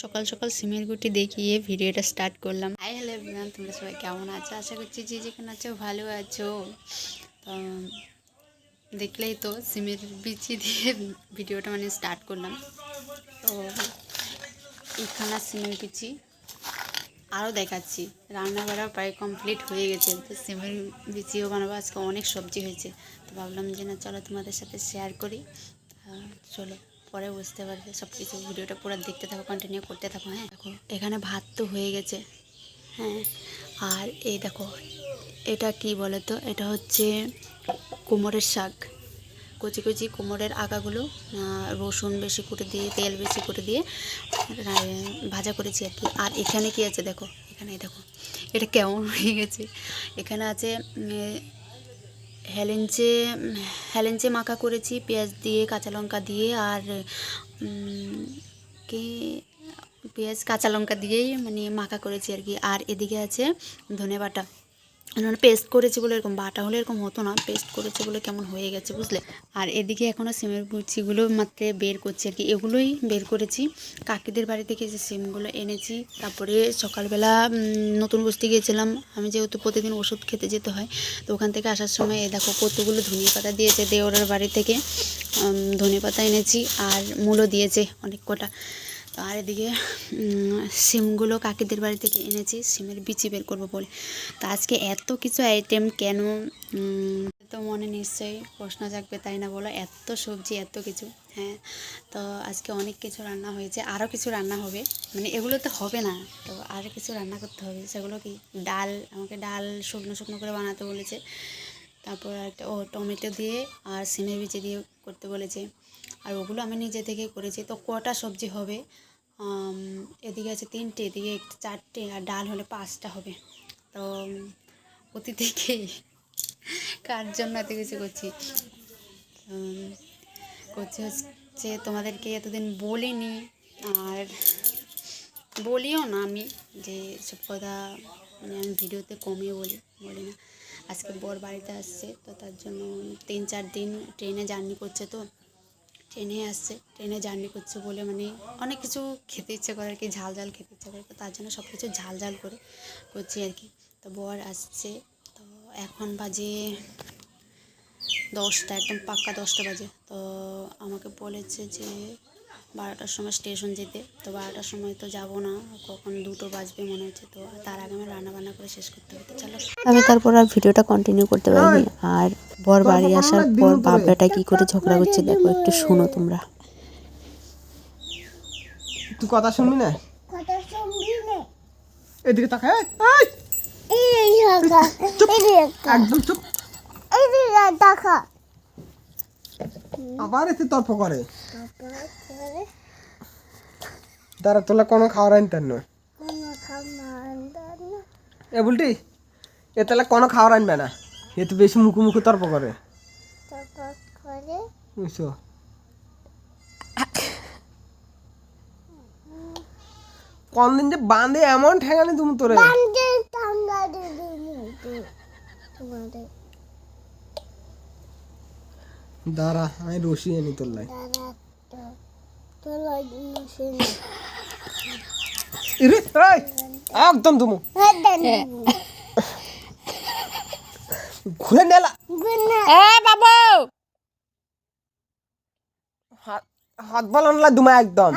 সকাল সকাল সিমের গুটি দেখিয়ে ভিডিওটা স্টার্ট করলাম। হাই হ্যালো এভরিওয়ান, তোমরা সবাই কেমন আছো? আশা করছি যে যেখানে আছো ভালো আছো। তো দেখলেই তো সিমের বিচি দিয়ে ভিডিওটা স্টার্ট করলাম। তো এখানে সিমের বিচি আরও দেখাচ্ছি। রান্না বাড়া প্রায় কমপ্লিট হয়ে গেছে। তো সিমের বিচিও বানাবো। আজকে অনেক সবজি হয়েছে, তো ভাবলাম যে না চলো তোমাদের সাথে শেয়ার করি। চলো পরে বুঝতে পারবে সব কিছু। ভিডিওটা পুরো দেখতে থাকো, কন্টিনিউ করতে থাকো। হ্যাঁ দেখো, এখানে ভাত তো হয়ে গেছে। হ্যাঁ, আর এই দেখো এটা কি বলে তো, এটা হচ্ছে কুমড়ের শাক। কচি কচি কুমড়ের আগাগুলো রসুন বেশি করে দিয়ে, তেল বেশি করে দিয়ে ভাজা করেছি আর কি। আর এখানে কি আছে দেখো, এখানে দেখো এটা কেমন হয়ে গেছে। এখানে আছে হেলেঞ্চে হেলেঞ্চে মাখা করেছি পেঁয়াজ দিয়ে, কাঁচা লঙ্কা দিয়ে, আর কি পেঁয়াজ কাঁচা লঙ্কা দিয়েই মাখা করেছি আর কি। আর এদিকে আছে ধনে বাটা। পেস্ট করেছি বলে এরকম, বাটা হলে এরকম হতো না, পেস্ট করেছে বলে কেমন হয়ে গেছে বুঝলে। আর এদিকে এখনও সিমের গুচিগুলো মাত্র বের করছি আর কি। এগুলোই বের করেছি কাকিদের বাড়ি থেকে, যে সিমগুলো এনেছি। তারপরে সকালবেলা নতুন বস্তি গিয়েছিলাম আমি, যেহেতু প্রতিদিন ওষুধ খেতে যেতে হয়। তো ওখান থেকে আসার সময় দেখো কতগুলো ধনিয়া পাতা দিয়েছে দেওরের বাড়ি থেকে। ধনে পাতা এনেছি আর মূলো দিয়েছে অনেক কটা। আর এদিকে সিমগুলো কাকিদের বাড়ি থেকে এনেছি সিমের বিচি বের করবো বলে। তো আজকে এত কিছু আইটেম কেন, তো মনে নিশ্চয়ই প্রশ্ন জাগবে তাই না বলো? এত সবজি এত কিছু। হ্যাঁ, তো আজকে অনেক কিছু রান্না হয়েছে, আরও কিছু রান্না হবে। এগুলো তো হবে না, তো আরও কিছু রান্না করতে হবে। সেগুলো কি, ডাল, আমাকে ডাল শুকনো শুকনো করে বানাতে বলেছে। তারপর একটা টমেটো দিয়ে আর সিমের বিচি দিয়ে করতে বলেছে। আর ওগুলো আমি নিজে থেকে করেছি। তো কটা সবজি হবে, এদিকে আছে 3টে, এদিকে 4টে, আর ডাল হলে 5টা হবে। তো অতি থেকে কার জন্য এত কিছু করছি হচ্ছে তোমাদেরকে এতদিন বলিনি, আর বলিও না আমি, যে সব কথা আমি ভিডিওতে কমিয়ে বলি না। আজকে বর বাড়িতে আসছে, তো তার জন্য 3-4 দিন ট্রেনে জার্নি করছে। তো ট্রেনে আসছে, ট্রেনে জার্নি করছে বলে অনেক কিছু খেতে ইচ্ছে করে আর কি, ঝাল ঝাল খেতে ইচ্ছে করে। তো তার জন্য সব কিছু ঝাল ঝাল করে করছি আর কি। তো বর আসছে, তো এখন বাজে 10টা, একদম পাক্কা 10টা বাজে। তো আমাকে বলেছে যে 12টার সময় স্টেশন যেতে। তো 12টার সময় তো যাব না, কখন 2টো বাজবে মনে হচ্ছে। তো তার আগে আমি রান্না বান্না করে শেষ করতে হবে। তো চলো, আমি তারপর আর ভিডিওটা কন্টিনিউ করতে পারিনি। আর বর বাড়ি আসার পর বাপ বেটা কি করে ঝগড়া করছে দেখো, একটু শোনো তোমরা। তুই কথা শুনবি না, এদিকে তাকা, একদম চুপ। আবার এতে তর্ক করে, তারা তোলা কোনো খাওয়ার আনতেন না। এ বলটি, এ তাহলে কোনো খাওয়ার আনবে না, এ তো বেশি মুখু মুখু তর্ক করে বুঝছো। কোন দিন যে বাঁধে এমন ঠেঙানি তুমি তোরে, দাঁড়া আমি রশি এনি তোর লাই। একদম তুমি ঘুরে নেলা বাবু হাত বালান লা দুমা একদম